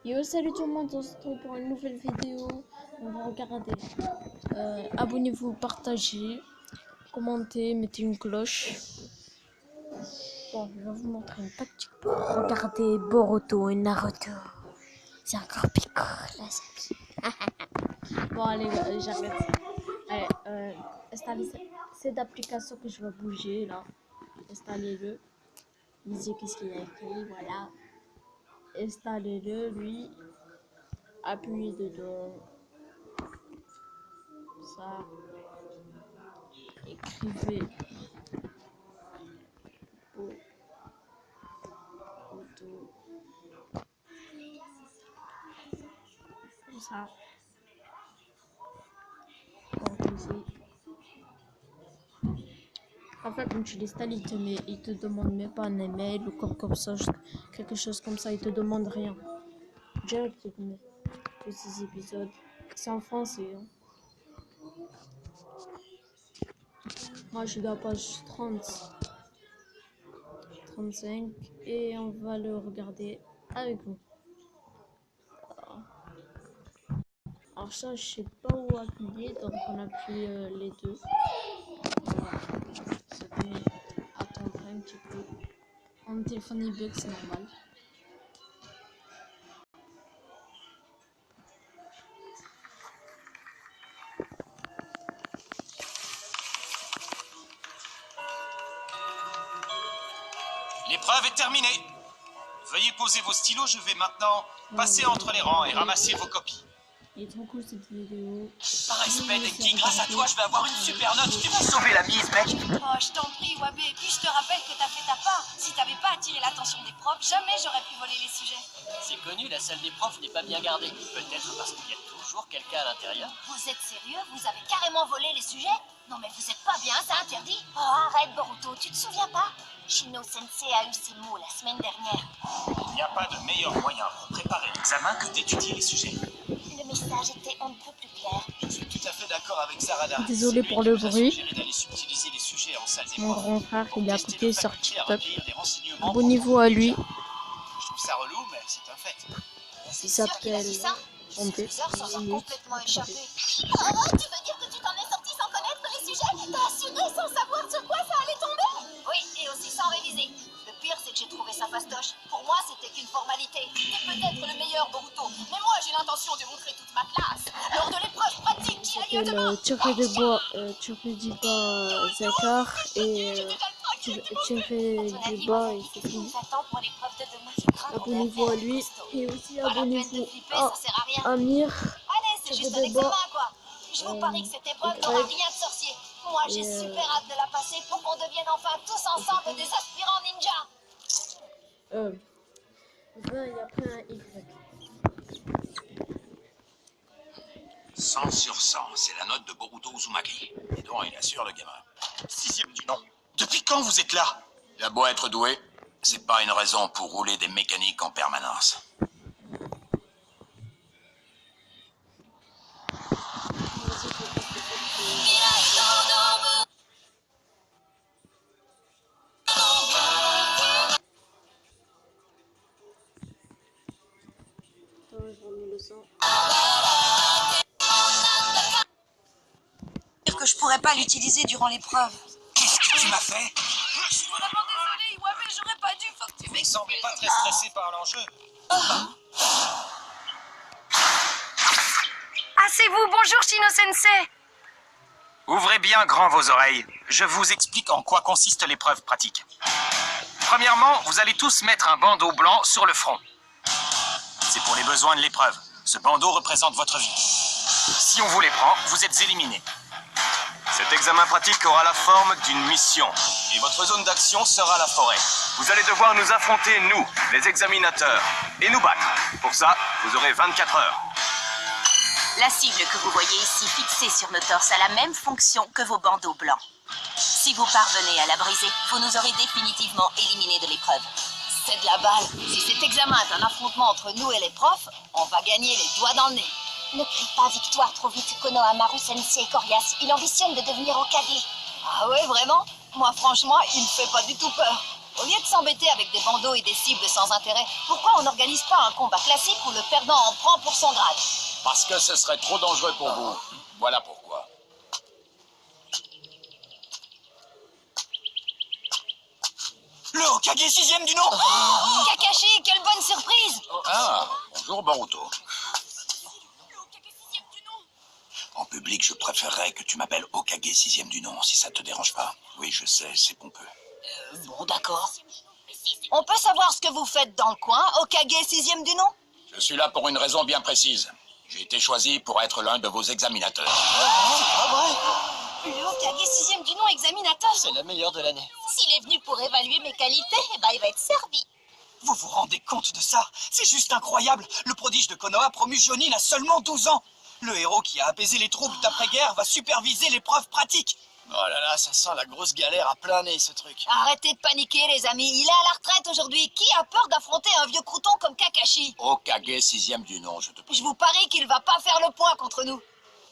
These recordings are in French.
Yo, salut tout le monde, on se retrouve pour une nouvelle vidéo. On va regarder. Abonnez-vous, partagez, commentez, mettez une cloche. Bon, je vais vous montrer une tactique pour regarder Boruto et Naruto. C'est encore piquant, là, c'est Bon, allez, j'arrête. Allez, installez cette application que je vais bouger, là. Installez-le. Lisez qu'est-ce qu'il a écrit, voilà. Installez-le, lui. Appuyez dedans. Ça. Écrivez Boruto. Comme ça. En fait, quand tu l'installes, il te demande même pas un email ou comme ça, quelque chose comme ça, il te demande rien. Direct, il te met tous ces épisodes. C'est en français. Hein. Moi, je suis à la page 30, 35 et on va le regarder avec vous. Alors ça, je sais pas où appuyer, donc on appuie les deux. Voilà. Attendre un petit peu. Mon téléphone il bug, c'est normal. L'épreuve est terminée. Veuillez poser vos stylos, je vais maintenant passer entre les rangs et ramasser vos copies. Il est trop cool cette vidéo. Par respect, Denki, grâce à toi, je vais avoir une super note. Tu m'as sauvé la mise, mec. Oh, je t'en prie, Wabe. Et puis je te rappelle que t'as fait ta part. Si t'avais pas attiré l'attention des profs, jamais j'aurais pu voler les sujets. C'est connu, la salle des profs n'est pas bien gardée. Peut-être parce qu'il y a toujours quelqu'un à l'intérieur. Vous êtes sérieux? Vous avez carrément volé les sujets? Non mais vous êtes pas bien, c'est interdit. Oh, arrête, Boruto, tu te souviens pas? Shino Sensei a eu ses mots la semaine dernière. Il n'y a pas de meilleur moyen pour préparer l'examen que d'étudier les sujets. Le message était on ne peut plus clair. Je suis tout à fait d'accord avec Sarada. Désolé pour le bruit. Mon grand frère, il est à côté sur TikTok. Abonnez-vous à lui. Je trouve ça relou, mais c'est un fait. Il s'appelle Ces heures s'en sont complètement échappées. Oh, tu veux dire que tu t'en es sorti sans connaître les sujets? T'as assuré sans savoir sur quoi ça allait tomber? Oui, et aussi sans réviser. Le pire, c'est que j'ai trouvé ça fastoche. Pour moi, c'était qu'une formalité. T'es peut-être le meilleur, Boruto, mais moi, j'ai l'intention de montrer toute ma classe. Lors de l'épreuve pratique qui a lieu demain. Tiré du bas Zakar et tiré du bas et c'est fini. Abonnez-vous à lui et aussi abonnez-vous à Amir. Allez, c'est juste un examen, quoi. Je vous parie que cette épreuve n'aura rien de sorcier. Moi, j'ai super hâte de la passer pour qu'on devienne enfin tous ensemble des aspirants ninja. Il y a plein un Y. 100 sur 100, c'est la note de Boruto Uzumaki. Et donc, il assure le gamin. 6e du nom. Depuis quand vous êtes là? Il a beau être doué, c'est pas une raison pour rouler des mécaniques en permanence. Dire que je pourrais pas l'utiliser durant l'épreuve. Qu'est-ce que tu m'as fait? Je suis vraiment désolée, Iwabe, j'aurais pas dû, faut que tu Vous m'excuses. semblez pas très stressé par l'enjeu. Ah, c'est vous, bonjour Shino Sensei. Ouvrez bien grand vos oreilles. Je vous explique en quoi consiste l'épreuve pratique. Premièrement, vous allez tous mettre un bandeau blanc sur le front. C'est pour les besoins de l'épreuve. Ce bandeau représente votre vie. Si on vous les prend, vous êtes éliminés. Cet examen pratique aura la forme d'une mission. Et votre zone d'action sera la forêt. Vous allez devoir nous affronter, nous, les examinateurs, et nous battre. Pour ça, vous aurez 24 heures. La cible que vous voyez ici fixée sur nos torses a la même fonction que vos bandeaux blancs. Si vous parvenez à la briser, vous nous aurez définitivement éliminés de l'épreuve. C'est de la balle. Si cet examen est un affrontement entre nous et les profs, on va gagner les doigts dans le nez. Ne crie pas victoire trop vite, Konohamaru Sensei Corias. Il ambitionne de devenir Hokage. Ah ouais, vraiment? Moi, franchement, il me fait pas du tout peur. Au lieu de s'embêter avec des bandeaux et des cibles sans intérêt, pourquoi on n'organise pas un combat classique où le perdant en prend pour son grade? Parce que ce serait trop dangereux pour vous. Voilà pourquoi. Le Hokage 6e du nom. Kakashi, quelle bonne surprise! Ah, bonjour Boruto. En public, je préférerais que tu m'appelles Hokage 6e du nom, si ça te dérange pas. Oui, je sais, c'est pompeux. Bon, d'accord. On peut savoir ce que vous faites dans le coin, Hokage 6e du nom? Je suis là pour une raison bien précise. J'ai été choisi pour être l'un de vos examinateurs. Le Hokage 6e du nom examinateur? C'est la meilleure de l'année. S'il est venu pour évaluer mes qualités, eh ben, il va être servi. Vous vous rendez compte de ça? C'est juste incroyable. Le prodige de Konoha promu Jonin a seulement 12 ans. Le héros qui a apaisé les troubles d'après-guerre va superviser l'épreuve pratique. Oh là là, ça sent la grosse galère à plein nez, ce truc. Arrêtez de paniquer, les amis. Il est à la retraite aujourd'hui. Qui a peur d'affronter un vieux crouton comme Kakashi? Hokage 6e du nom, je te prie. Je vous parie qu'il va pas faire le point contre nous.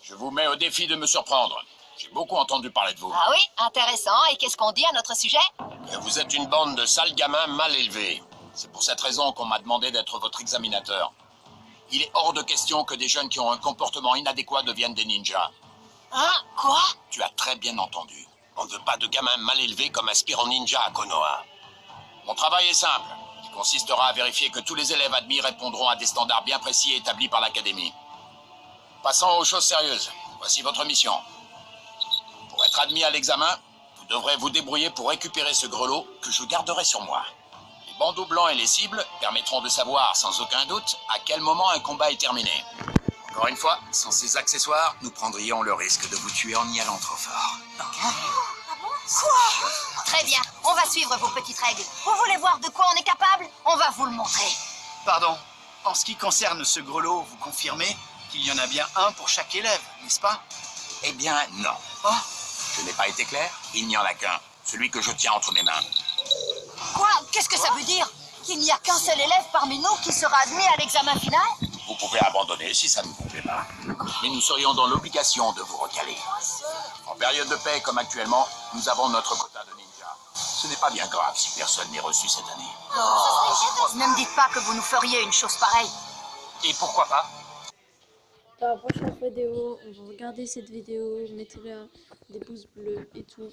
Je vous mets au défi de me surprendre. J'ai beaucoup entendu parler de vous. Ah oui, intéressant. Et qu'est-ce qu'on dit à notre sujet? Que vous êtes une bande de sales gamins mal élevés. C'est pour cette raison qu'on m'a demandé d'être votre examinateur. Il est hors de question que des jeunes qui ont un comportement inadéquat deviennent des ninjas. Hein? Quoi? Tu as très bien entendu. On ne veut pas de gamins mal élevés comme aspirants ninja à Konoha. Mon travail est simple. Il consistera à vérifier que tous les élèves admis répondront à des standards bien précis établis par l'académie. Passons aux choses sérieuses. Voici votre mission. Pour être admis à l'examen, vous devrez vous débrouiller pour récupérer ce grelot que je garderai sur moi. Les bandeaux blancs et les cibles permettront de savoir sans aucun doute à quel moment un combat est terminé. Encore une fois, sans ces accessoires, nous prendrions le risque de vous tuer en y allant trop fort. Très bien, on va suivre vos petites règles. Vous voulez voir de quoi on est capable? On va vous le montrer. Pardon, en ce qui concerne ce grelot, vous confirmez qu'il y en a bien un pour chaque élève, n'est-ce pas? Eh bien, non. Oh, Je n'ai pas été clair? Il n'y en a qu'un, celui que je tiens entre mes mains. Quoi? Qu'est-ce que ça veut dire? Qu'il n'y a qu'un seul élève parmi nous qui sera admis à l'examen final? Vous pouvez abandonner si ça ne vous plaît pas. Mais nous serions dans l'obligation de vous recaler. En période de paix comme actuellement, nous avons notre quota de ninjas. Ce n'est pas bien grave si personne n'est reçu cette année. Ne me dites pas que vous nous feriez une chose pareille. Et pourquoi pas? Dans la prochaine vidéo, on va regarder cette vidéo, mettez des pouces bleus et tout.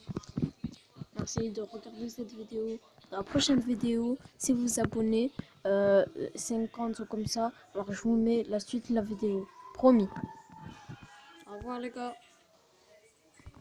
Merci de regarder cette vidéo. Dans la prochaine vidéo, si vous vous abonnez, 50 ou comme ça, alors je vous mets la suite de la vidéo. Promis. Au revoir les gars.